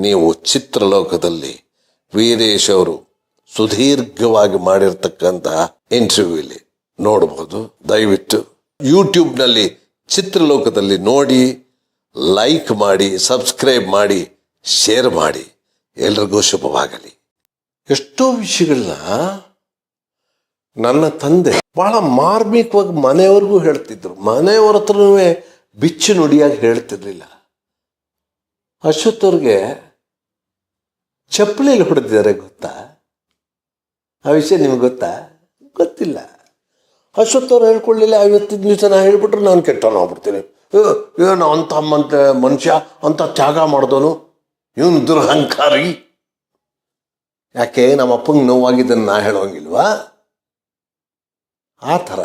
ನೀವು ಚಿತ್ರಲೋಕದಲ್ಲಿ ವೀರೇಶ್ ಅವರು ಸುದೀರ್ಘವಾಗಿ ಮಾಡಿರ್ತಕ್ಕಂತಹ ಇಂಟರ್ವ್ಯೂಲಿ ನೋಡಬಹುದು. ದಯವಿಟ್ಟು ಯೂಟ್ಯೂಬ್ನಲ್ಲಿ ಚಿತ್ರಲೋಕದಲ್ಲಿ ನೋಡಿ, ಲೈಕ್ ಮಾಡಿ, ಸಬ್ಸ್ಕ್ರೈಬ್ ಮಾಡಿ, ಶೇರ್ ಮಾಡಿ. ಎಲ್ರಿಗೂ ಶುಭವಾಗಲಿ. ಎಷ್ಟೋ ವಿಷಯಗಳನ್ನ ನನ್ನ ತಂದೆ ಬಹಳ ಮಾರ್ಮಿಕವಾಗಿ ಮನೆಯವ್ರಿಗೂ ಹೇಳ್ತಿದ್ರು. ಮನೆಯವ್ರ ಹತ್ರನೂ ಬಿಚ್ಚು ನುಡಿಯಾಗಿ ಹೇಳ್ತಿರ್ಲಿಲ್ಲ. ಅಶ್ವತ್ಥವ್ರಿಗೆ ಚಪ್ಪಲಿಯಲ್ಲಿ ಹೊಡೆದಿದ್ದಾರೆ ಗೊತ್ತಾ? ಆ ವಿಷಯ ನಿಮ್ಗೆ ಗೊತ್ತಾ? ಗೊತ್ತಿಲ್ಲ. ಅಶ್ವತ್ಥವ್ರು ಹೇಳ್ಕೊಳ್ಳಿಲ್ಲ. 50 ದಿವಸ ನಾ ಹೇಳ್ಬಿಟ್ರೆ ನಾನು ಕೆಟ್ಟವನು ಆಗ್ಬಿಡ್ತೀನಿ. ಏನು ಅಂಥ ಮನುಷ್ಯ, ಅಂಥ ತ್ಯಾಗ ಮಾಡಿದವನು, ಇವನು ದುರಹಂಕಾರಿ. ಯಾಕೆ ನಮ್ಮ ಅಪ್ಪಂಗೆ ನೋವಾಗಿದ್ದನ್ನು ನಾ ಹೇಳೋಂಗಿಲ್ವಾ? ಆ ಥರ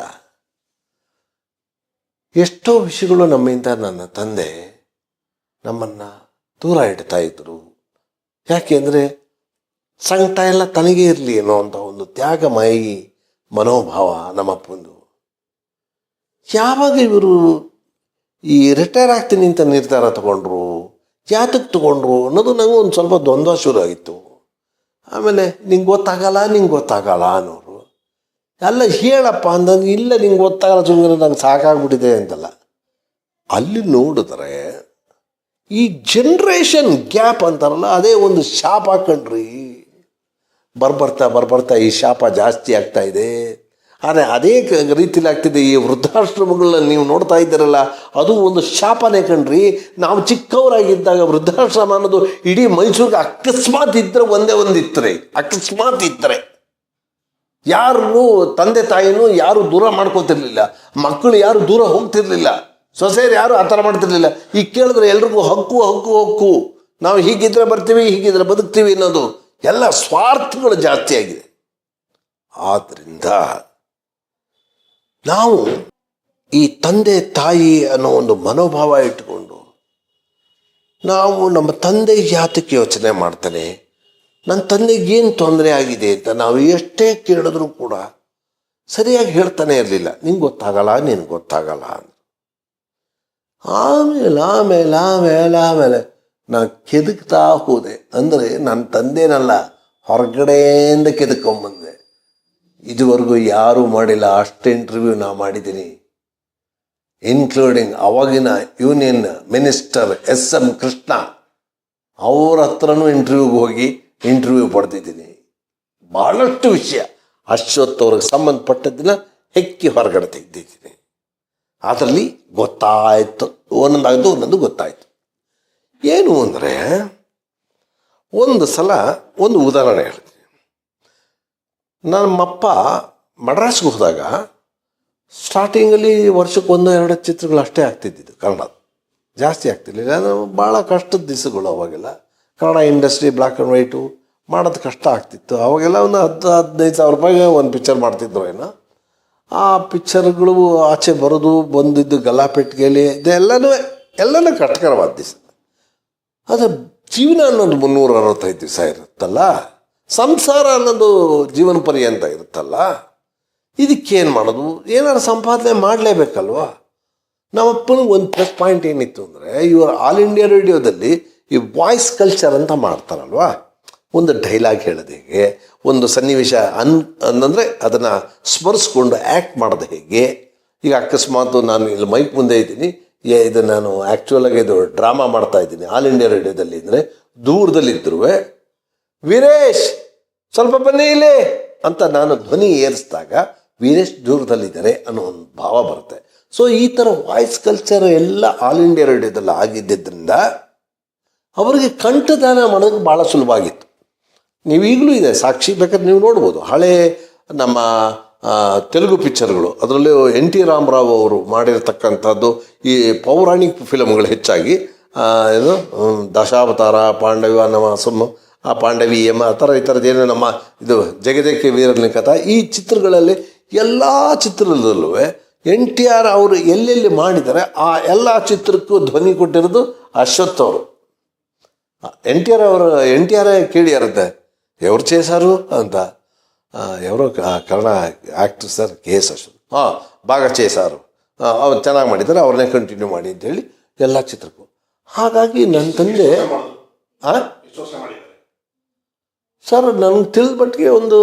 ಎಷ್ಟೋ ವಿಷಯಗಳು ನಮ್ಮಿಂದ ನನ್ನ ತಂದೆ ನಮ್ಮನ್ನು ದೂರ ಇಡ್ತಾ ಇದ್ರು. ಯಾಕೆ ಅಂದರೆ ಸಂಕಟ ಎಲ್ಲ ತನಗೇ ಇರಲಿ ಅನ್ನೋ ಅಂಥ ಒಂದು ತ್ಯಾಗಮಯಿ ಮನೋಭಾವ ನಮ್ಮಪ್ಪಂದು. ಯಾವಾಗ ಇವರು ಈ ರಿಟೈರ್ ಆಗ್ತೀನಿ ಅಂತ ನಿರ್ಧಾರ ತಗೊಂಡ್ರು, ಯಾತಕ್ಕೆ ತಗೊಂಡ್ರು ಅನ್ನೋದು ನನಗೂ ಒಂದು ಸ್ವಲ್ಪ ದ್ವಂದ್ವ ಶುರು ಆಗಿತ್ತು. ಆಮೇಲೆ ನಿಂಗೆ ಗೊತ್ತಾಗಲ್ಲ ಅನ್ನೋರು. ಎಲ್ಲ ಹೇಳಪ್ಪ ಅಂದಂಗೆ, ಇಲ್ಲ ನಿಂಗೆ ಗೊತ್ತಾಗಲ್ಲ, ಸುಮ್ಮನೆ ನಂಗೆ ಸಾಕಾಗ್ಬಿಟ್ಟಿದೆ ಅಂತಲ್ಲ. ಅಲ್ಲಿ ನೋಡಿದ್ರೆ ಈ ಜನ್ರೇಷನ್ ಗ್ಯಾಪ್ ಅಂತಾರಲ್ಲ, ಅದೇ ಒಂದು ಶಾಪ ಹಾಕೊಂಡ್ರಿ. ಬರ್ಬರ್ತಾ ಈ ಶಾಪ ಜಾಸ್ತಿ ಆಗ್ತಾ ಇದೆ. ಆದರೆ ಅದೇ ರೀತಿಲಿ ಆಗ್ತಿದೆ. ಈ ವೃದ್ಧಾಶ್ರಮಗಳನ್ನ ನೀವು ನೋಡ್ತಾ ಇದ್ದೀರಲ್ಲ, ಅದು ಒಂದು ಶಾಪನೇ ಕಣ್ರಿ. ನಾವು ಚಿಕ್ಕವರಾಗಿದ್ದಾಗ ವೃದ್ಧಾಶ್ರಮ ಅನ್ನೋದು ಇಡೀ ಮೈಸೂರಿಗೆ ಅಕಸ್ಮಾತ್ ಇದ್ದರೆ ಅಕಸ್ಮಾತ್ ಇದ್ದರೆ ಯಾರು ತಂದೆ ತಾಯಿನೂ ಯಾರು ದೂರ ಮಾಡ್ಕೋತಿರ್ಲಿಲ್ಲ, ಮಕ್ಕಳು ಯಾರು ದೂರ ಹೋಗ್ತಿರ್ಲಿಲ್ಲ, ಸೊಸೆಯರು ಯಾರು ಆ ಥರ ಮಾಡ್ತಿರ್ಲಿಲ್ಲ. ಈಗ ಕೇಳಿದ್ರೆ ಎಲ್ರಿಗೂ ಹಕ್ಕು, ನಾವು ಹೀಗಿದ್ರೆ ಬರ್ತೀವಿ, ಹೀಗಿದ್ರೆ ಬದುಕ್ತೀವಿ ಅನ್ನೋದು ಎಲ್ಲ ಸ್ವಾರ್ಥಗಳು ಜಾಸ್ತಿ ಆಗಿದೆ. ಆದ್ದರಿಂದ ನಾವು ಈ ತಂದೆ ತಾಯಿ ಅನ್ನೋ ಒಂದು ಮನೋಭಾವ ಇಟ್ಕೊಂಡು ನಾವು ನಮ್ಮ ತಂದೆ ಯಾತಕ್ಕೆ ಯೋಚನೆ ಮಾಡ್ತಾನೆ, ನನ್ನ ತಂದೆಗೆ ಏನು ತೊಂದರೆ ಆಗಿದೆ ಅಂತ ನಾವು ಎಷ್ಟೇ ಕೇಳಿದ್ರು ಕೂಡ ಸರಿಯಾಗಿ ಹೇಳ್ತಾನೆ ಇರಲಿಲ್ಲ. ನಿಂಗೆ ಗೊತ್ತಾಗಲ್ಲ ಅಂತ. ಆಮೇಲೆ ನಾನು ಕೆದಕ್ತಾ ಹೋದೆ. ಅಂದರೆ ನನ್ನ ತಂದೆನಲ್ಲ, ಹೊರಗಡೆಯಿಂದ ಕೆದಕೊಂಬಂದೆ. ಇದುವರೆಗೂ ಯಾರೂ ಮಾಡಿಲ್ಲ ಅಷ್ಟು ಇಂಟರ್ವ್ಯೂ ನಾ ಮಾಡಿದ್ದೀನಿ, ಇನ್ಕ್ಲೂಡಿಂಗ್ ಅವಾಗಿನ ಯೂನಿಯನ್ ಮಿನಿಸ್ಟರ್ SM ಕೃಷ್ಣ ಅವ್ರ ಹತ್ರನೂ ಇಂಟರ್ವ್ಯೂಗೆ ಹೋಗಿ ಇಂಟರ್ವ್ಯೂ ಪಡೆದಿದ್ದೀನಿ. ಭಾಳಷ್ಟು ವಿಷಯ ಅಶ್ವತ್ಥವ್ರಿಗೆ ಸಂಬಂಧಪಟ್ಟದ್ದನ್ನ ಹೆಕ್ಕಿ ಹೊರಗಡೆ ತೆಗೆದಿದ್ದೀನಿ. ಅದರಲ್ಲಿ ಗೊತ್ತಾಯಿತು, ಒಂದೊಂದು ಗೊತ್ತಾಯಿತು. ಏನು ಅಂದರೆ, ಒಂದು ಸಲ ಒಂದು ಉದಾಹರಣೆ ಹೇಳ್ತೀನಿ. ನಮ್ಮಪ್ಪ ಮಡ್ರಾಸ್ಗೆ ಹೋದಾಗ ಸ್ಟಾರ್ಟಿಂಗಲ್ಲಿ ವರ್ಷಕ್ಕೆ 1-2 ಚಿತ್ರಗಳು ಅಷ್ಟೇ ಆಗ್ತಿದ್ದಿದ್ದು ಕನ್ನಡ, ಜಾಸ್ತಿ ಆಗ್ತಿರ್ಲಿಲ್ಲ. ಭಾಳ ಕಷ್ಟದ ದಿವಸಗಳು ಅವಾಗೆಲ್ಲ. Kannada industry black and white ಮಾಡೋದು ಕಷ್ಟ ಆಗ್ತಿತ್ತು. ಅವಾಗೆಲ್ಲ ಒಂದು 10-15 ಸಾವಿರ ರೂಪಾಯಿಗೆ ಒಂದು ಪಿಕ್ಚರ್ ಮಾಡ್ತಿದ್ರು ಏನೋ. ಆ ಪಿಕ್ಚರ್ಗಳು ಆಚೆ ಬರೋದು, ಬಂದಿದ್ದು ಗಲಾಪೆಟ್ಟಿಗೆಯಲ್ಲಿ, ಎಲ್ಲನೂ ಕಷ್ಟಕರವಾದ ದಿವಸ. ಅದು ಜೀವನ ಅನ್ನೋದು 365 ದಿವಸ ಇರುತ್ತಲ್ಲ, ಸಂಸಾರ ಅನ್ನೋದು ಜೀವನ ಪರ್ಯಂತ ಇರುತ್ತಲ್ಲ. ಇದಕ್ಕೇನು ಮಾಡೋದು, ಏನಾದ್ರು ಸಂಪಾದನೆ ಮಾಡಲೇಬೇಕಲ್ವ. ನಮ್ಮಪ್ಪನಿಗೆ ಒಂದು ಪ್ಲಸ್ ಪಾಯಿಂಟ್ ಏನಿತ್ತು ಅಂದರೆ, ಇವರು ಆಲ್ ಇಂಡಿಯಾ ರೇಡಿಯೋದಲ್ಲಿ ಈ ವಾಯ್ಸ್ ಕಲ್ಚರ್ ಅಂತ ಮಾಡ್ತಾರಲ್ವ. ಒಂದು ಡೈಲಾಗ್ ಹೇಳೋದು ಹೇಗೆ, ಒಂದು ಸನ್ನಿವೇಶ ಅಂದರೆ ಅದನ್ನು ಸ್ಮರಿಸ್ಕೊಂಡು ಆ್ಯಕ್ಟ್ ಮಾಡೋದು ಹೇಗೆ. ಈಗ ಅಕಸ್ಮಾತ್ ನಾನು ಇಲ್ಲಿ ಮೈಕ್ ಮುಂದೆ ಇದ್ದೀನಿ, ಇದು ನಾನು ಆ್ಯಕ್ಚುಲಾಗಿ ಇದು ಡ್ರಾಮಾ ಮಾಡ್ತಾ ಇದ್ದೀನಿ ಆಲ್ ಇಂಡಿಯಾ ರೇಡಿಯೋದಲ್ಲಿ ಅಂದರೆ, ದೂರದಲ್ಲಿದ್ದರೂ ವೀರೇಶ್ ಸ್ವಲ್ಪ ಬನ್ನಿ ಇಲ್ಲಿ ಅಂತ ನಾನು ಧ್ವನಿ ಏರಿಸಿದಾಗ ವೀರೇಶ್ ದೂರದಲ್ಲಿದ್ದಾರೆ ಅನ್ನೋ ಒಂದು ಭಾವ ಬರುತ್ತೆ. ಸೊ ಈ ಥರ ವಾಯ್ಸ್ ಕಲ್ಚರ್ ಎಲ್ಲ ಆಲ್ ಇಂಡಿಯಾ ರೇಡಿಯೋದಲ್ಲಿ ಆಗಿದ್ದರಿಂದ ಅವರಿಗೆ ಕಂಠದಾನ ಮಾಡೋದಕ್ಕೆ ಭಾಳ ಸುಲಭ ಆಗಿತ್ತು. ನೀವು ಈಗಲೂ ಇದೆ ಸಾಕ್ಷಿ, ಬೇಕಾದ್ರೆ ನೀವು ನೋಡ್ಬೋದು. ಹಳೆ ನಮ್ಮ ತೆಲುಗು ಪಿಕ್ಚರ್ಗಳು, ಅದರಲ್ಲೂ NT ರಾಮರಾವ್ ಅವರು ಮಾಡಿರ್ತಕ್ಕಂಥದ್ದು ಈ ಪೌರಾಣಿಕ ಫಿಲಮ್ಗಳು ಹೆಚ್ಚಾಗಿ, ಇದು ದಶಾವತಾರ, ಪಾಂಡವ ನವಾಸಂ, ಆ ಪಾಂಡವೀಯಮ, ಆ ಥರ ಈ ಥರದ್ದೇನು ನಮ್ಮ ಇದು ಜಗದೇಕ ವೀರನ ಕಥಾ, ಈ ಚಿತ್ರಗಳಲ್ಲಿ ಎಲ್ಲ ಚಿತ್ರದಲ್ಲೂ NTR ಅವರು ಎಲ್ಲೆಲ್ಲಿ ಮಾಡಿದ್ದಾರೆ ಆ ಎಲ್ಲ ಚಿತ್ರಕ್ಕೂ ಧ್ವನಿ ಕೊಟ್ಟಿರೋದು ಅಶ್ವಥ್ ಅವರು. NTR ಕೇಳಿಯಾರುತ್ತೆ, ఎవరు చేశారు ಅಂತ, ఎవరో Kannada actor sir KS Ashwath, ಬಾగా చేశారు, ಅವ್ರು ಚೆನ್ನಾಗಿ ಮಾಡಿದ್ದಾರೆ, ಅವ್ರನ್ನೇ ಕಂಟಿನ್ಯೂ ಮಾಡಿ ಅಂತೇಳಿ ಎಲ್ಲ ಚಿತ್ರಕ್ಕೂ. ಹಾಗಾಗಿ ನನ್ನ ತಂದೆ ಸರ್ ನನಗೆ ತಿಳಿದ ಮಟ್ಟಿಗೆ ಒಂದು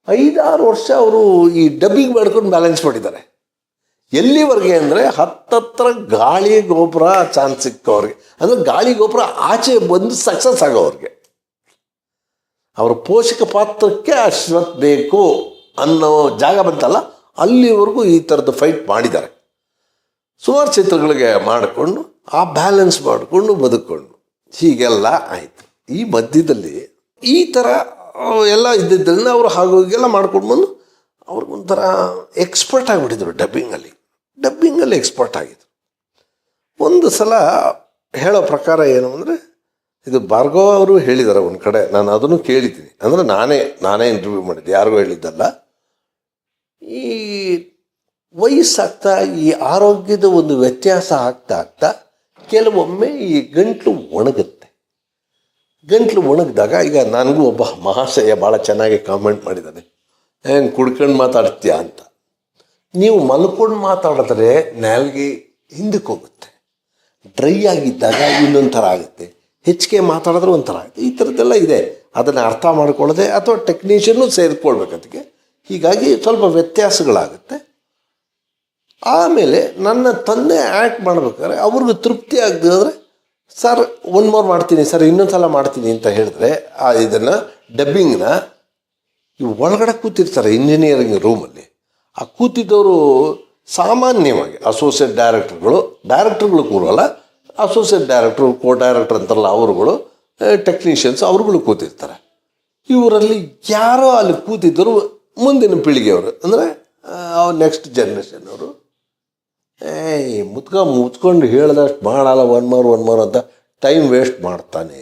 5-6 ವರ್ಷ ಅವರು ಈ ಡಬ್ಬಿಂಗ್ ಮಾಡ್ಕೊಂಡು ಬ್ಯಾಲೆನ್ಸ್ ಮಾಡಿದ್ದಾರೆ. ಎಲ್ಲಿವರೆಗೆ ಅಂದರೆ ಹತ್ತತ್ರ ಗಾಳಿ ಗೋಪುರ ಚಾನ್ಸ್ ಸಿಕ್ಕವ್ರಿಗೆ, ಅಂದರೆ ಗಾಳಿ ಗೋಪುರ ಆಚೆ ಬಂದು ಸಕ್ಸಸ್ ಆಗೋವ್ರಿಗೆ, ಅವರ ಪೋಷಕ ಪಾತ್ರಕ್ಕೆ ಅಶ್ವತ್ ಬೇಕು ಅನ್ನೋ ಜಾಗ ಬಂತಲ್ಲ, ಅಲ್ಲಿವರೆಗೂ ಈ ಥರದ್ದು ಫೈಟ್ ಮಾಡಿದ್ದಾರೆ. ಸುಮಾರು ಚಿತ್ರಗಳಿಗೆ ಮಾಡಿಕೊಂಡು ಆ ಬ್ಯಾಲೆನ್ಸ್ ಮಾಡಿಕೊಂಡು ಬದುಕೊಂಡು ಹೀಗೆಲ್ಲ ಆಯಿತು. ಈ ಮಧ್ಯದಲ್ಲಿ ಈ ಥರ ಎಲ್ಲ ಇದ್ದಿದ್ದರಿಂದ ಅವರು ಹಾಗೋಗೆಲ್ಲ ಮಾಡ್ಕೊಂಡು ಬಂದು ಅವ್ರಿಗೊಂಥರ ಎಕ್ಸ್ಪರ್ಟ್ ಆಗಿಬಿಟ್ಟಿದ್ರು ಡಬ್ಬಿಂಗಲ್ಲಿ ಎಕ್ಸ್ಪರ್ಟ್ ಆಗಿದ್ರು. ಒಂದು ಸಲ ಹೇಳೋ ಪ್ರಕಾರ ಏನು ಅಂದರೆ, ಇದು ಭಾರ್ಗವ ಅವರು ಹೇಳಿದ್ದಾರೆ ಒಂದು ಕಡೆ, ನಾನು ಅದನ್ನು ಕೇಳಿದ್ದೀನಿ, ಅಂದರೆ ನಾನೇ ಇಂಟರ್ವ್ಯೂ ಮಾಡಿದ್ದೆ, ಯಾರಿಗೂ ಹೇಳಿದ್ದಲ್ಲ. ಈ ವಯಸ್ಸಾಗ್ತಾ ಈ ಆರೋಗ್ಯದ ಒಂದು ವ್ಯತ್ಯಾಸ ಆಗ್ತಾ ಕೆಲವೊಮ್ಮೆ ಈ ಗಂಟ್ಲು ಒಣಗಿದಾಗ, ಈಗ ನನಗೂ ಒಬ್ಬ ಮಹಾಶಯ ಭಾಳ ಚೆನ್ನಾಗಿ ಕಾಮೆಂಟ್ ಮಾಡಿದ್ದಾನೆ, ಹೆಂಗೆ ಕುಡ್ಕೊಂಡು ಮಾತಾಡ್ತೀಯಾ ಅಂತ. ನೀವು ಮಲ್ಕೊಂಡು ಮಾತಾಡಿದ್ರೆ ನಾಲ್ಗೆ ಹಿಂದಕ್ಕೆ ಹೋಗುತ್ತೆ, ಡ್ರೈ ಆಗಿದ್ದಾಗ ಇನ್ನೊಂದು ಥರ ಆಗುತ್ತೆ, ಹೆಚ್ಚಿಗೆ ಮಾತಾಡಿದ್ರೆ ಒಂಥರ ಆಗುತ್ತೆ. ಈ ಥರದ್ದೆಲ್ಲ ಇದೆ, ಅದನ್ನು ಅರ್ಥ ಮಾಡ್ಕೊಳ್ಳೋದೆ ಅಥವಾ ಟೆಕ್ನಿಷಿಯನ್ನು ಸೇರಿಕೊಳ್ಬೇಕು ಅದಕ್ಕೆ. ಹೀಗಾಗಿ ಸ್ವಲ್ಪ ವ್ಯತ್ಯಾಸಗಳಾಗುತ್ತೆ. ಆಮೇಲೆ ನನ್ನ ತಂದೆ ಆ್ಯಕ್ಟ್ ಮಾಡ್ಬೇಕಾದ್ರೆ ಅವ್ರಿಗೂ ತೃಪ್ತಿ ಆಗದಿದ್ರೆ, ಸರ್ 1 more ಮಾಡ್ತೀನಿ ಸರ್, ಇನ್ನೊಂದು ಸಲ ಮಾಡ್ತೀನಿ ಅಂತ ಹೇಳಿದ್ರೆ, ಇದನ್ನು ಡಬ್ಬಿಂಗ್ನ ಒಳಗಡೆ ಕೂತಿರ್ತಾರೆ ಇಂಜಿನಿಯರಿಂಗ್ ರೂಮಲ್ಲಿ. ಆ ಕೂತಿದ್ದವರು ಸಾಮಾನ್ಯವಾಗಿ ಅಸೋಸಿಯೇಟ್ ಡೈರೆಕ್ಟರ್ಗಳು ಕೂರಲ್ಲ, ಅಸೋಸಿಯೇಟ್ ಡೈರೆಕ್ಟ್ರು, ಕೋ ಡೈರೆಕ್ಟರ್ ಅಂತಾರಲ್ಲ ಅವರುಗಳು, ಟೆಕ್ನಿಷಿಯನ್ಸ್ ಅವ್ರುಗಳು ಕೂತಿರ್ತಾರೆ. ಇವರಲ್ಲಿ ಯಾರೋ ಅಲ್ಲಿ ಕೂತಿದ್ದರು ಮುಂದಿನ ಪೀಳಿಗೆಯವರು, ಅಂದರೆ ನೆಕ್ಸ್ಟ್ ಜನ್ರೇಷನ್ ಅವರು. ಮುಚ್ಕೊಂಡು ಹೇಳ್ದಷ್ಟು ಮಾಡಲ್ಲ, 1 more ಅಂತ ಟೈಮ್ ವೇಸ್ಟ್ ಮಾಡ್ತಾನೆ.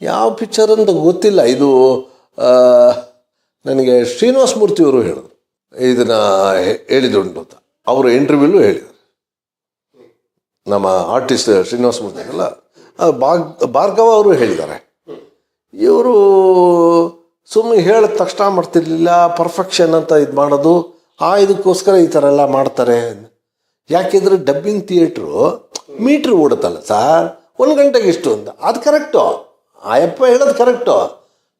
ಯಾವ ಪಿಕ್ಚರ್ ಅಂತ ಗೊತ್ತಿಲ್ಲ, ಇದು ನನಗೆ ಶ್ರೀನಿವಾಸ ಮೂರ್ತಿಯವರು ಹೇಳಿದ್ರು, ಇದನ್ನು ಹೇಳಿದುಂಟು ಅಂತ. ಅವರು ಇಂಟರ್ವ್ಯೂಲು ಹೇಳಿದರು, ನಮ್ಮ ಆರ್ಟಿಸ್ಟ್ ಶ್ರೀನಿವಾಸ ಮೂರ್ತಿ ಅಲ್ಲ, ಭಾರ್ಗವ ಅವರು ಹೇಳಿದ್ದಾರೆ. ಇವರು ಸುಮ್ಮನೆ ಹೇಳಿದ ತಕ್ಷಣ ಮಾಡ್ತಿರ್ಲಿಲ್ಲ, ಪರ್ಫೆಕ್ಷನ್ ಅಂತ ಇದು ಮಾಡೋದು, ಇದಕ್ಕೋಸ್ಕರ ಈ ಥರ ಎಲ್ಲ ಮಾಡ್ತಾರೆ. ಯಾಕೆಂದರೆ ಡಬ್ಬಿಂಗ್ ಥಿಯೇಟ್ರು ಮೀಟ್ರ್ ಓಡುತ್ತಲ್ಲ ಸರ್, 1 ಗಂಟೆಗೆ ಇಷ್ಟು ಅಂತ, ಅದು ಕರೆಕ್ಟು, ಆಯಪ್ಪ ಹೇಳೋದು ಕರೆಕ್ಟು.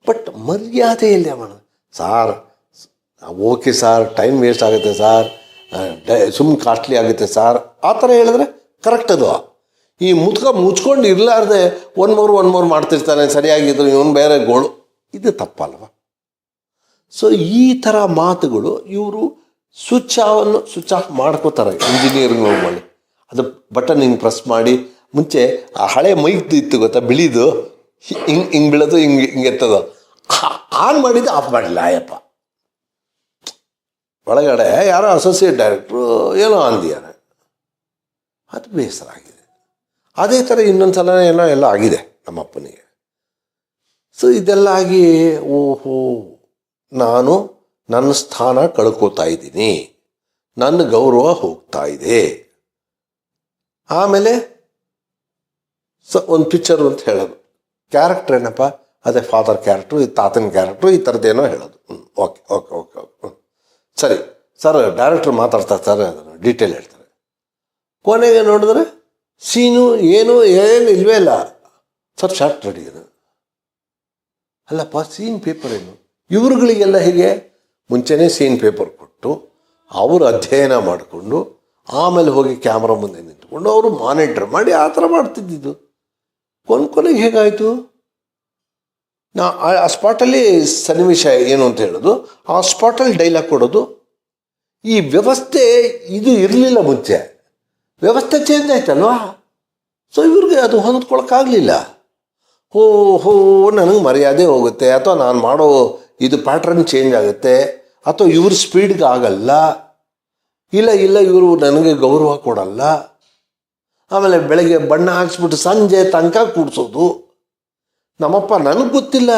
ಬಟ್ ಮರ್ಯಾದೆಯಲ್ಲೇ ಮಾಡೋದು, sir okay sir, time waste ಆಗುತ್ತೆ ಸಾರ್, ಸುಮ್ಮನೆ ಕಾಸ್ಟ್ಲಿ ಆಗುತ್ತೆ ಸಾರ್, ಆ ಥರ ಹೇಳಿದ್ರೆ ಕರೆಕ್ಟ್ ಅದು. ಈ ಮುಚ್ಕೊಂಡು ಇರಲಾರ್ದೆ 1 more ಮಾಡ್ತಿರ್ತಾನೆ, ಸರಿಯಾಗಿದ್ರು ಇವನು ಬೇರೆ ಗೋಳು, ಇದು ತಪ್ಪಲ್ವ? ಸೊ ಈ ಥರ ಮಾತುಗಳು ಇವರು ಸ್ವಿಚ್ ಆಫ್ ಮಾಡ್ಕೋತಾರೆ ಇಂಜಿನಿಯರಿಂಗ್ ರೂಮಲ್ಲಿ. ಅದು ಬಟನ್ ಹಿಂಗೆ ಪ್ರೆಸ್ ಮಾಡಿ, ಮುಂಚೆ ಆ ಹಳೆ ಮೈಕ್ದು ಇತ್ತು ಗೊತ್ತಾ, ಬಿಳಿದು, ಹಿಂಗೆ ಬೀಳೋದು, ಹಿಂಗೆ ಎತ್ತೋದು, ಆನ್ ಮಾಡಿದ್ದು ಆಫ್ ಮಾಡಿಲ್ಲ ಆಯಪ್ಪ. ಒಳಗಡೆ ಯಾರೋ ಅಸೋಸಿಯೇಟ್ ಡೈರೆಕ್ಟ್ರು ಏನೋ ಅಂದಿಯಾನೆ, ಅದು ಬೇಸರ ಆಗಿದೆ. ಅದೇ ಥರ ಇನ್ನೊಂದು ಸಲ ಎಲ್ಲ ಆಗಿದೆ ನಮ್ಮಪ್ಪನಿಗೆ. ಸೊ ಇದೆಲ್ಲ ಆಗಿ, ಓಹೋ, ನಾನು ನನ್ನ ಸ್ಥಾನ ಕಳ್ಕೋತಾ ಇದ್ದೀನಿ, ನನ್ನ ಗೌರವ ಹೋಗ್ತಾ ಇದೆ. ಆಮೇಲೆ ಒಂದು ಪಿಕ್ಚರು ಅಂತ ಹೇಳೋದು, ಕ್ಯಾರೆಕ್ಟರ್ ಏನಪ್ಪ, ಅದೇ ಫಾದರ್ ಕ್ಯಾರೆಕ್ಟ್ರು, ಈ ತಾತನ ಕ್ಯಾರೆಕ್ಟ್ರು, ಈ ಥರದ್ದೇನೋ ಹೇಳೋದು. ಓಕೆ ಸರಿ ಸರ್, ಡೈರೆಕ್ಟ್ರು ಮಾತಾಡ್ತಾರೆ ಸರ್, ಅದನ್ನು ಡೀಟೇಲ್ ಹೇಳ್ತಾರೆ. ಕೊನೆಗೆ ನೋಡಿದ್ರೆ ಸೀನು ಏನು ಇಲ್ವೇ ಇಲ್ಲ ಸರ್, ಶಾರ್ಟ್ ರೆಡಿ ಅದು. ಅಲ್ಲಪ್ಪ, ಸೀನ್ ಪೇಪರ್ ಏನು? ಇವ್ರುಗಳಿಗೆಲ್ಲ ಹೀಗೆ ಮುಂಚೆನೇ ಸೀನ್ ಪೇಪರ್ ಕೊಟ್ಟು ಅವರು ಅಧ್ಯಯನ ಮಾಡಿಕೊಂಡು ಆಮೇಲೆ ಹೋಗಿ ಕ್ಯಾಮ್ರಾ ಮುಂದೆ ನಿಂತ್ಕೊಂಡು ಅವರು ಮಾನಿಟರ್ ಮಾಡಿ ಆ ಥರ ಮಾಡ್ತಿದ್ದಿದ್ದು. ಕೊನೆಗೆ ಹೇಗಾಯಿತು? ಆ ಸ್ಪಾಟಲ್ಲಿ ಸನ್ನಿವೇಶ ಏನು ಅಂತ ಹೇಳೋದು, ಆ ಸ್ಪಾಟಲ್ಲಿ ಡೈಲಾಗ್ ಕೊಡೋದು. ಈ ವ್ಯವಸ್ಥೆ ಇದು ಇರಲಿಲ್ಲ ಮುಂಚೆ, ವ್ಯವಸ್ಥೆ ಚೇಂಜ್ ಆಯ್ತಲ್ವಾ? ಸೊ ಇವ್ರಿಗೆ ಅದು ಹೊಂದ್ಕೊಳಕ್ಕಾಗಲಿಲ್ಲ. ನನಗೆ ಮರ್ಯಾದೆ ಹೋಗುತ್ತೆ, ಅಥವಾ ನಾನು ಮಾಡೋ ಇದು ಪ್ಯಾಟ್ರನ್ ಚೇಂಜ್ ಆಗುತ್ತೆ, ಅಥವಾ ಇವ್ರ ಸ್ಪೀಡ್ಗೆ ಆಗಲ್ಲ, ಇಲ್ಲ ಇವರು ನನಗೆ ಗೌರವ ಕೊಡಲ್ಲ. ಆಮೇಲೆ ಬೆಳಗ್ಗೆ ಬಣ್ಣ ಹಾಕ್ಸ್ಬಿಟ್ಟು ಸಂಜೆ ತನಕ ಕೂಡಿಸೋದು. ನಮ್ಮಪ್ಪ ನನಗೆ ಗೊತ್ತಿಲ್ಲ,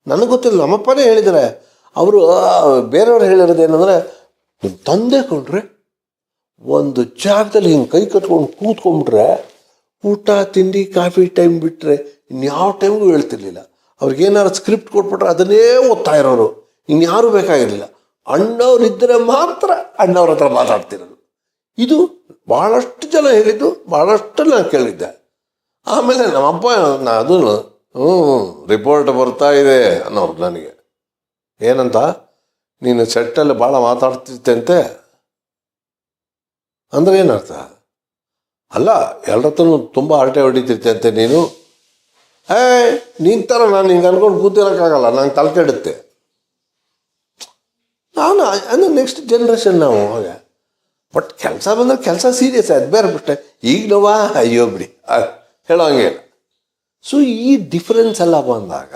ನಮ್ಮಪ್ಪನೇ ಹೇಳಿದರೆ. ಅವರು ಬೇರೆಯವ್ರು ಹೇಳಿರೋದೇನೆಂದರೆ, ನಿಮ್ಮ ತಂದೆ ಕೊಂಡ್ರೆ ಒಂದು ಜಾಗದಲ್ಲಿ ಹಿಂಗೆ ಕೈ ಕಟ್ಕೊಂಡು ಕೂತ್ಕೊಂಡ್ಬಿಟ್ರೆ ಊಟ ತಿಂಡಿ ಕಾಫಿ ಟೈಮ್ ಬಿಟ್ಟರೆ ಇನ್ಯಾವ ಟೈಮ್ಗೂ ಹೇಳ್ತಿರ್ಲಿಲ್ಲ. ಅವ್ರಿಗೇನಾದ್ರು ಸ್ಕ್ರಿಪ್ಟ್ ಕೊಟ್ಬಿಟ್ರೆ ಅದನ್ನೇ ಓದ್ತಾ ಇರೋರು, ಇನ್ಯಾರೂ ಬೇಕಾಗಿರಲಿಲ್ಲ. ಅಣ್ಣವ್ರಿದ್ದರೆ ಮಾತ್ರ ಅಣ್ಣವ್ರ ಹತ್ರ ಮಾತಾಡ್ತಿರೋದು. ಇದು ಭಾಳಷ್ಟು ಜನ ಹೇಳಿದ್ದು, ಭಾಳಷ್ಟು ನಾನು ಕೇಳಿದ್ದೆ. ಆಮೇಲೆ ನಮ್ಮಪ್ಪ ಅದು ರಿಪೋರ್ಟ್ ಬರ್ತಾ ಇದೆ ಅನ್ನೋರು ನನಗೆ. ಏನಂತ, ನೀನು ಸೆಟ್ಟಲ್ಲಿ ಭಾಳ ಮಾತಾಡ್ತಿರ್ತೆಂತೆ ಅಂದರೆ ಏನರ್ಥ? ಅಲ್ಲ, ಎಲ್ಲರತ್ರನೂ ತುಂಬ ಹರಟೆ ಹೊಡಿತಿರ್ತೆಂತೆ ನೀನು. ನೀನ್ ಥರ ನಾನು ಹಿಂಗೆ ಅನ್ಕೊಂಡು ಕೂತಿರೋಕ್ಕಾಗಲ್ಲ, ನಂಗೆ ತಲೆ ಕೆಡುತ್ತೆ. ನಾನು ಅಂದರೆ ನೆಕ್ಸ್ಟ್ ಜನ್ರೇಷನ್ ನಾವು ಹಾಗೆ. ಬಟ್ ಕೆಲಸ ಬಂದರೆ ಕೆಲಸ ಸೀರಿಯಸ್, ಅದು ಬೇರೆ ಬಿಟ್ಟೆ. ಈಗ ನೋವಾ ಅಯ್ಯೋ ಬಿಡಿ ಹೇಳೋ ಹಂಗೆ. ಸೊ ಈ ಡಿಫ್ರೆನ್ಸ್ ಎಲ್ಲ ಬಂದಾಗ,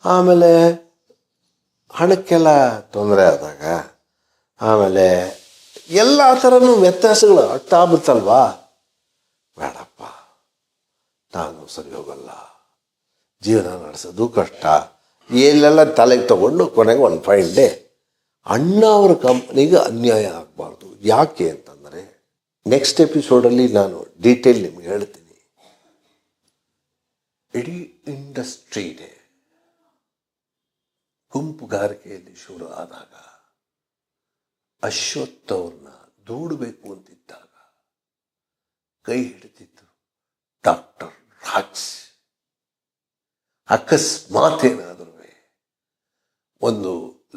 ಆಮೇಲೆ ಹಣಕ್ಕೆಲ್ಲ ತೊಂದರೆ ಆದಾಗ, ಆಮೇಲೆ ಎಲ್ಲ ಥರನೂ ವ್ಯತ್ಯಾಸಗಳು ಆಗ್ಬಿಡ್ತಲ್ವಾ. ಬೇಡಪ್ಪ, ನಾನು ಸರಿ ಹೋಗಲ್ಲ, ಜೀವನ ನಡೆಸೋದು ಕಷ್ಟ, ಎಲ್ಲೆಲ್ಲ ತಲೆಗೆ ತಗೊಂಡು ಕೊನೆಗೆ ಒಂದು ಫೈನ್ ಡೇ ಅಣ್ಣ ಅವ್ರ ಕಂಪ್ನಿಗೆ ಅನ್ಯಾಯ ಆಗಬಾರ್ದು. ಯಾಕೆ ಅಂತಂದರೆ, ನೆಕ್ಸ್ಟ್ ಎಪಿಸೋಡಲ್ಲಿ ನಾನು ಡೀಟೇಲ್ ನಿಮ್ಗೆ ಹೇಳ್ತೀನಿ. ಇಡೀ ಇಂಡಸ್ಟ್ರಿನೇ ಗುಂಪುಗಾರಿಕೆಯಲ್ಲಿ ಶುರು ಆದಾಗ, ಅಶ್ವಥ್ ಅವ್ರನ್ನ ದೂಡಬೇಕು ಅಂತಿದ್ದಾಗ ಕೈ ಹಿಡಿದಿದ್ದು ಡಾಕ್ಟರ್ ರಾಜ್. ಅಕಸ್ಮಾತ್ ಏನಾದರೂ ಒಂದು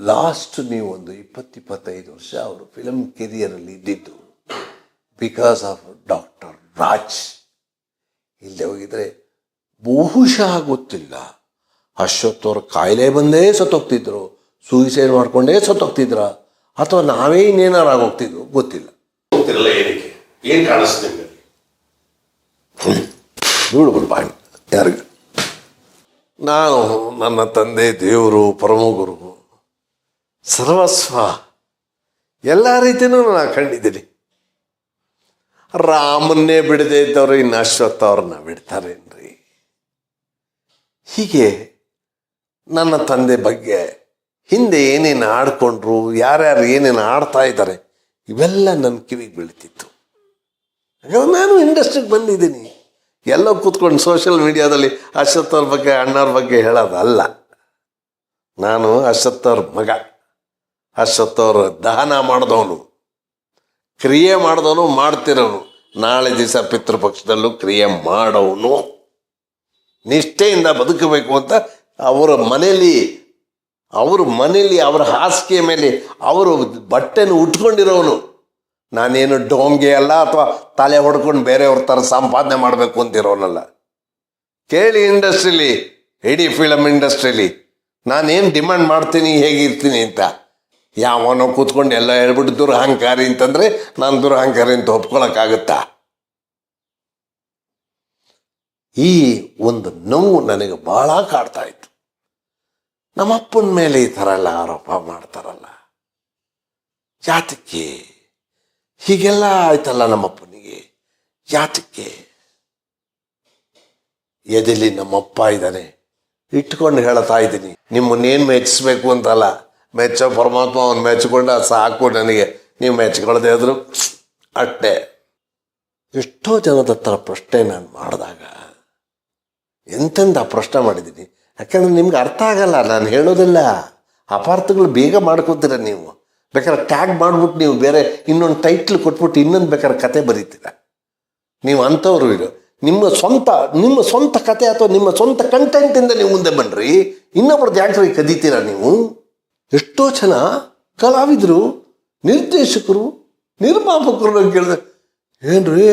ಲಾಸ್ಟ್ ನೀವು ಒಂದು 20-25 ವರ್ಷ ಅವರು ಫಿಲಮ್ ಕೆರಿಯರಲ್ಲಿ ಇದ್ದಿದ್ದು ಬಿಕಾಸ್ ಆಫ್ ಡಾಕ್ಟರ್ ರಾಜ್. ಇಲ್ಲದೆ ಹೋಗಿದ್ರೆ ಬಹುಶಃ ಗೊತ್ತಿಲ್ಲ, ಅಶ್ವಥ್ ಅವ್ರ ಕಾಯಿಲೆ ಬಂದೇ ಸತ್ತೋಗ್ತಿದ್ರು, ಸೂಯಿಸೈಡ್ ಮಾಡ್ಕೊಂಡೇ ಸತ್ತೋಗ್ತಿದ್ರ, ಅಥವಾ ನಾವೇ ಇನ್ನೇನಾರು ಆಗೋಗ್ತಿದ್ವು ಗೊತ್ತಿಲ್ಲ. ಏನಕ್ಕೆ ಏನು ಕಾಣಿಸ್ತೀನಿ ನೋಡ್ಬೋದು ಬಾಯಿ ಯಾರಿಗೆ. ನಾನು ನನ್ನ ತಂದೆ, ದೇವರು, ಪರಮಗುರು, ಸರ್ವಸ್ವ ಎಲ್ಲ ರೀತಿಯೂ ನಾನು ಕಂಡಿದ್ದೀನಿ. ರಾಮನ್ನೇ ಬಿಡದೆ ಇದ್ದವರು ಇನ್ನು ಅಶ್ವಥ್ ಅವ್ರನ್ನ ಬಿಡ್ತಾರೇನ್ರಿ? ಹೀಗೆ ನನ್ನ ತಂದೆ ಬಗ್ಗೆ ಹಿಂದೆ ಏನೇನು ಆಡ್ಕೊಂಡ್ರು, ಯಾರ್ಯಾರು ಏನೇನು ಆಡ್ತಾ ಇದ್ದಾರೆ, ಇವೆಲ್ಲ ನನ್ನ ಕಿವಿಗೆ ಬೀಳ್ತಿತ್ತು. ನಾನು ಇಂಡಸ್ಟ್ರಿಗೆ ಬಂದಿದ್ದೀನಿ, ಎಲ್ಲೋ ಕೂತ್ಕೊಂಡು ಸೋಷಿಯಲ್ ಮೀಡಿಯಾದಲ್ಲಿ ಅಶ್ವಥ್ ಅವ್ರ ಬಗ್ಗೆ, ಅಣ್ಣವ್ರ ಬಗ್ಗೆ ಹೇಳೋದಲ್ಲ. ನಾನು ಅಶ್ವಥ್ ಅವ್ರ ಮಗ, ಅಶ್ವಥ್ ಅವ್ರ ದಹನ ಮಾಡಿದವನು, ಕ್ರಿಯೆ ಮಾಡಿದವನು, ಮಾಡ್ತಿರೋನು, ನಾಳೆ ದಿವಸ ಪಿತೃಪಕ್ಷದಲ್ಲೂ ಕ್ರಿಯೆ ಮಾಡೋನು, ನಿಷ್ಠೆಯಿಂದ ಬದುಕಬೇಕು ಅಂತ ಅವರ ಮನೆಯಲ್ಲಿ ಅವರ ಹಾಸಿಗೆ ಮೇಲೆ ಅವರು ಬಟ್ಟೆನ ಉಟ್ಕೊಂಡಿರೋನು. ನಾನೇನು ಡೋಂಗೆ ಅಲ್ಲ, ಅಥವಾ ತಲೆ ಹೊಡ್ಕೊಂಡು ಬೇರೆಯವ್ರ ಥರ ಸಂಪಾದನೆ ಮಾಡಬೇಕು ಅಂತಿರೋನಲ್ಲ. ಕೇಳಿ ಇಂಡಸ್ಟ್ರಿಲಿ, ಇಡೀ ಫಿಲಮ್ ಇಂಡಸ್ಟ್ರಿಲಿ ನಾನೇನು ಡಿಮ್ಯಾಂಡ್ ಮಾಡ್ತೀನಿ, ಹೇಗಿರ್ತೀನಿ ಅಂತ. ಯಾವನೋ ಕೂತ್ಕೊಂಡು ಎಲ್ಲ ಹೇಳ್ಬಿಟ್ಟು ದುರಹಂಕಾರಿ ಅಂತಂದರೆ ನಾನು ದುರಹಂಕಾರಿ ಅಂತ ಒಪ್ಕೊಳಕ್ಕಾಗುತ್ತಾ? ಈ ಒಂದು ನೋವು ನನಗೆ ಭಾಳ ಕಾಡ್ತಾ ಇತ್ತು. ನಮ್ಮಪ್ಪನ ಮೇಲೆ ಈ ಥರ ಎಲ್ಲ ಆರೋಪ ಮಾಡ್ತಾರಲ್ಲ, ಯಾತಕ್ಕೆ ಹೀಗೆಲ್ಲ ಆಯ್ತಲ್ಲ ನಮ್ಮಪ್ಪನಿಗೆ, ಯಾತಕ್ಕೆ? ಎದೆಲಿ ನಮ್ಮಪ್ಪ ಇದ್ದಾನೆ, ಇಟ್ಕೊಂಡು ಹೇಳ್ತಾ ಇದ್ದೀನಿ. ನಿಮ್ಮನ್ನೇನು ಮೆಚ್ಚಿಸ್ಬೇಕು ಅಂತಲ್ಲ, ಮೆಚ್ಚೋ ಪರಮಾತ್ಮ ಅವನು ಮೆಚ್ಚಿಕೊಂಡ ಸಾಕು ನನಗೆ. ನೀವು ಮೆಚ್ಕೊಳ್ದೇ ಇದ್ರು ಅಷ್ಟೇ. ಎಷ್ಟೋ ಜನದ ಹತ್ರ ಪ್ರಶ್ನೆ ನಾನು ಮಾಡಿದಾಗ ಎಂತೆಂಥ ಪ್ರಶ್ನೆ ಮಾಡಿದ್ದೀನಿ. ಯಾಕಂದ್ರೆ ನಿಮ್ಗೆ ಅರ್ಥ ಆಗಲ್ಲ ನಾನು ಹೇಳೋದಿಲ್ಲ, ಅಪಾರ್ಥಗಳು ಬೇಗ ಮಾಡ್ಕೋತೀರ ನೀವು. ಬೇಕಾದ್ರೆ ಟ್ಯಾಗ್ ಮಾಡ್ಬಿಟ್ಟು ನೀವು ಬೇರೆ ಇನ್ನೊಂದು ಟೈಟ್ಲ್ ಕೊಟ್ಬಿಟ್ಟು ಇನ್ನೊಂದು ಬೇಕಾದ್ರೆ ಕತೆ ಬರೀತೀರ ನೀವು. ಅಂಥವ್ರು ಇದು ನಿಮ್ಮ ಸ್ವಂತ ಕತೆ ಅಥವಾ ನಿಮ್ಮ ಸ್ವಂತ ಕಂಟೆಂಟಿಂದ ನೀವು ಮುಂದೆ ಬನ್ನಿರಿ. ಇನ್ನೊಬ್ರದ್ದು ಯಾಕ್ರಿ ಕದೀತೀರ ನೀವು? ಎಷ್ಟೋ ಜನ ಕಲಾವಿದರು, ನಿರ್ದೇಶಕರು, ನಿರ್ಮಾಪಕರು ಕೇಳಿದೆ, ಏನ್ರಿ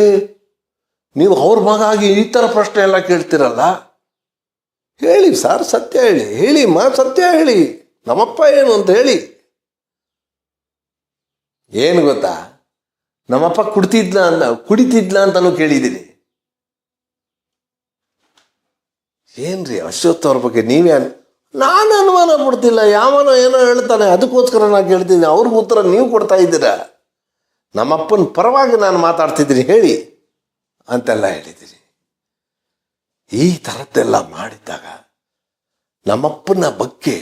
ನೀವು ಅವ್ರ ಮಗ ಆಗಿ ಈ ಥರ ಪ್ರಶ್ನೆ ಎಲ್ಲ ಕೇಳ್ತಿರಲ್ಲ? ಹೇಳಿ ಸರ್, ಸತ್ಯ ಹೇಳಿ ಸತ್ಯ ಹೇಳಿ, ನಮ್ಮಪ್ಪ ಏನು ಅಂತ ಹೇಳಿ. ಏನು ಗೊತ್ತಾ, ನಮ್ಮಪ್ಪ ಕುಡಿತಿದ್ಲ ಅಂತಲೂ ಕೇಳಿದ್ದೀನಿ. ಏನ್ರಿ ಅಶ್ವಥ್ ಅವ್ರ ಬಗ್ಗೆ ನೀವೇ ನಾನು ಅನುಮಾನ ಪಡ್ತಿಲ್ಲ, ಯಾವನೋ ಏನೋ ಹೇಳ್ತಾನೆ ಅದಕ್ಕೋಸ್ಕರ ನಾನು ಕೇಳ್ತಿದ್ದೀನಿ. ಅವ್ರಿಗೆ ಉತ್ತರ ನೀವು ಕೊಡ್ತಾ ಇದ್ದೀರಾ. ನಮ್ಮಪ್ಪನ ಪರವಾಗಿ ನಾನು ಮಾತಾಡ್ತಿದ್ದೀನಿ ಹೇಳಿ ಅಂತೆಲ್ಲ ಹೇಳಿದ್ದೀನಿ. ಈ ಥರದ್ದೆಲ್ಲ ಮಾಡಿದ್ದಾಗ ನಮ್ಮಪ್ಪನ ಬಗ್ಗೆ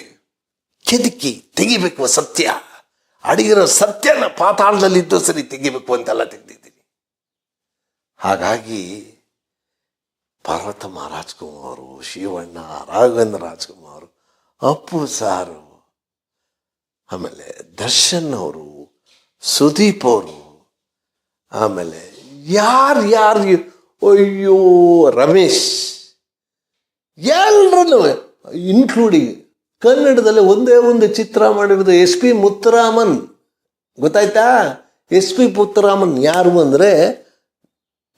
ಕೆದಕಿ ತೆಗಿಬೇಕು, ಸತ್ಯ ಅಡಗಿರೋ ಸತ್ಯನ ಪಾತಾಳದಲ್ಲಿದ್ದು ಸರಿ ತೆಗಿಬೇಕು ಅಂತೆಲ್ಲ ತೆಗೆದಿದ್ದೀನಿ. ಹಾಗಾಗಿ ಪಾರ್ವತಮ್ಮ ರಾಜ್ಕುಮಾರು, ಶಿವಣ್ಣ, ರಾಘವೇಂದ್ರ ರಾಜ್ಕುಮಾರ್, ಅಪ್ಪು ಸಾರು, ಆಮೇಲೆ ದರ್ಶನ್ ಅವರು, ಸುದೀಪ್ ಅವರು, ಆಮೇಲೆ ಯಾರು ಅಯ್ಯೋ ರಮೇಶ್ ಎಲ್ಲರನ್ನು ಇನ್ಕ್ಲೂಡಿಂಗ್ ಕನ್ನಡದಲ್ಲಿ ಒಂದೇ ಒಂದು ಚಿತ್ರ ಮಾಡಿರೋದು ಎಸ್ ಪಿ ಮುತ್ತುರಾಮನ್. ಗೊತ್ತಾಯ್ತಾ? ಎಸ್ ಪಿ ಮುತ್ತುರಾಮನ್ ಯಾರು ಅಂದರೆ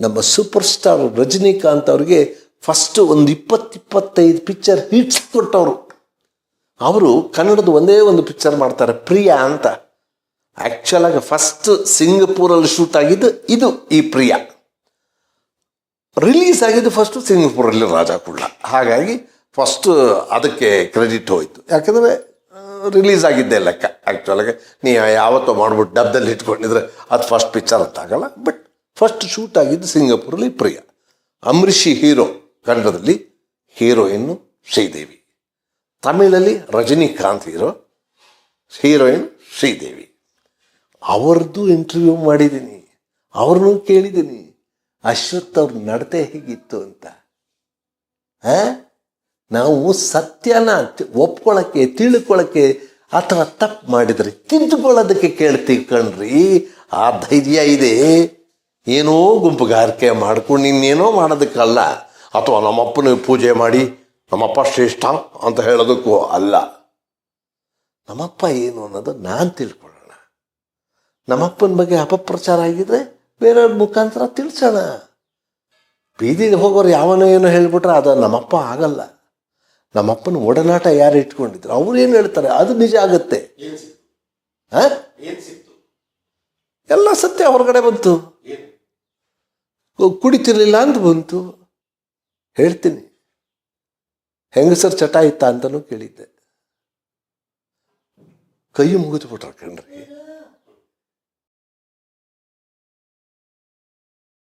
ನಮ್ಮ ಸೂಪರ್ ಸ್ಟಾರ್ ರಜನಿಕಾಂತ್ ಅವ್ರಿಗೆ ಫಸ್ಟ್ ಒಂದು 20-25 ಪಿಕ್ಚರ್ ಹಿಟ್ಸ್ ಕೊಟ್ಟವರು. ಅವರು ಕನ್ನಡದ ಒಂದೇ ಒಂದು ಪಿಕ್ಚರ್ ಮಾಡ್ತಾರೆ, ಪ್ರಿಯಾ ಅಂತ. ಆ್ಯಕ್ಚುಲಾಗಿ ಫಸ್ಟ್ ಸಿಂಗಪೂರಲ್ಲಿ ಶೂಟ್ ಆಗಿದ್ದು ಇದು, ಈ ಪ್ರಿಯಾ. ರಿಲೀಸ್ ಆಗಿದ್ದು ಫಸ್ಟು ಸಿಂಗಪುರಲ್ಲಿ ರಾಜಕುಳ್ಳ. ಹಾಗಾಗಿ ಫಸ್ಟ್ ಅದಕ್ಕೆ ಕ್ರೆಡಿಟ್ ಹೋಯಿತು. ಯಾಕಂದರೆ ರಿಲೀಸ್ ಆಗಿದ್ದೇ ಲೆಕ್ಕ. ಆ್ಯಕ್ಚುಲಾಗಿ ನೀವು ಯಾವತ್ತೋ ಮಾಡ್ಬಿಟ್ಟು ಡಬ್ದಲ್ಲಿ ಇಟ್ಕೊಂಡಿದ್ರೆ ಅದು ಫಸ್ಟ್ ಪಿಕ್ಚರ್ ಅಂತ ಆಗಲ್ಲ. ಬಟ್ ಫಸ್ಟ್ ಶೂಟ್ ಆಗಿದ್ದು ಸಿಂಗಪುರಲ್ಲಿ ಪ್ರಿಯಾ. ಅಂಬರೀಷಿ ಹೀರೋ, ಕನ್ನಡದಲ್ಲಿ ಹೀರೋಯಿನ್ನು ಶ್ರೀದೇವಿ, ತಮಿಳಲ್ಲಿ ರಜನಿಕಾಂತ್ ಹೀರೋಯಿನ್ ಶ್ರೀದೇವಿ. ಅವ್ರದ್ದು ಇಂಟರ್ವ್ಯೂ ಮಾಡಿದ್ದೀನಿ, ಅವ್ರನ್ನೂ ಕೇಳಿದ್ದೀನಿ ಅಶ್ವಥ್ ಅವ್ರ ನಡತೆ ಹೇಗಿತ್ತು ಅಂತ. ನಾವು ಸತ್ಯನ ಒಪ್ಕೊಳ್ಳೋಕ್ಕೆ, ತಿಳ್ಕೊಳ್ಳೋಕ್ಕೆ ಅಥವಾ ತಪ್ಪು ಮಾಡಿದರೆ ತಿದ್ದುಕೊಳ್ಳೋದಕ್ಕೆ ಕೇಳ್ತೀವಿ ಕಣ್ರಿ. ಆ ಧೈರ್ಯ ಇದೆ. ಏನೋ ಗುಂಪುಗಾರಿಕೆ ಮಾಡ್ಕೊಂಡು ಇನ್ನೇನೋ ಮಾಡೋದಕ್ಕಲ್ಲ, ಅಥವಾ ನಮ್ಮಪ್ಪನ ಪೂಜೆ ಮಾಡಿ ನಮ್ಮಪ್ಪ ಶ್ರೇಷ್ಠ ಅಂತ ಹೇಳೋದಕ್ಕೂ ಅಲ್ಲ. ನಮ್ಮಪ್ಪ ಏನು ಅನ್ನೋದು ನಾನು ತಿಳ್ಕೊಳ್ಳೋಣ. ನಮ್ಮಪ್ಪನ ಬಗ್ಗೆ ಅಪಪ್ರಚಾರ ಆಗಿದ್ರೆ ಬೇರೆಯವ್ರ ಮುಖಾಂತರ ತಿಳಿಸೋಣ. ಬೀದಿಗೆ ಹೋಗೋರು ಯಾವನೋ ಏನೋ ಹೇಳ್ಬಿಟ್ರೆ ಅದು ನಮ್ಮಪ್ಪ ಆಗಲ್ಲ. ನಮ್ಮಪ್ಪನ ಒಡನಾಟ ಯಾರು ಇಟ್ಕೊಂಡಿದ್ರು ಅವ್ರು ಏನು ಹೇಳ್ತಾರೆ ಅದು ನಿಜ ಆಗುತ್ತೆ. ಎಲ್ಲ ಸತ್ಯ ಹೊರಗಡೆ ಬಂತು. ಕುಡಿತಿರ್ಲಿಲ್ಲ ಅಂತ ಬಂತು. ಹೇಳ್ತೀನಿ, ಹೆಂಗಸರ್ ಚಟ ಇತ್ತ ಅಂತಲೂ ಕೇಳಿದ್ದೆ. ಕೈ ಮುಗಿದು ಬಿಟ್ರ ಕಣ್ರಿ.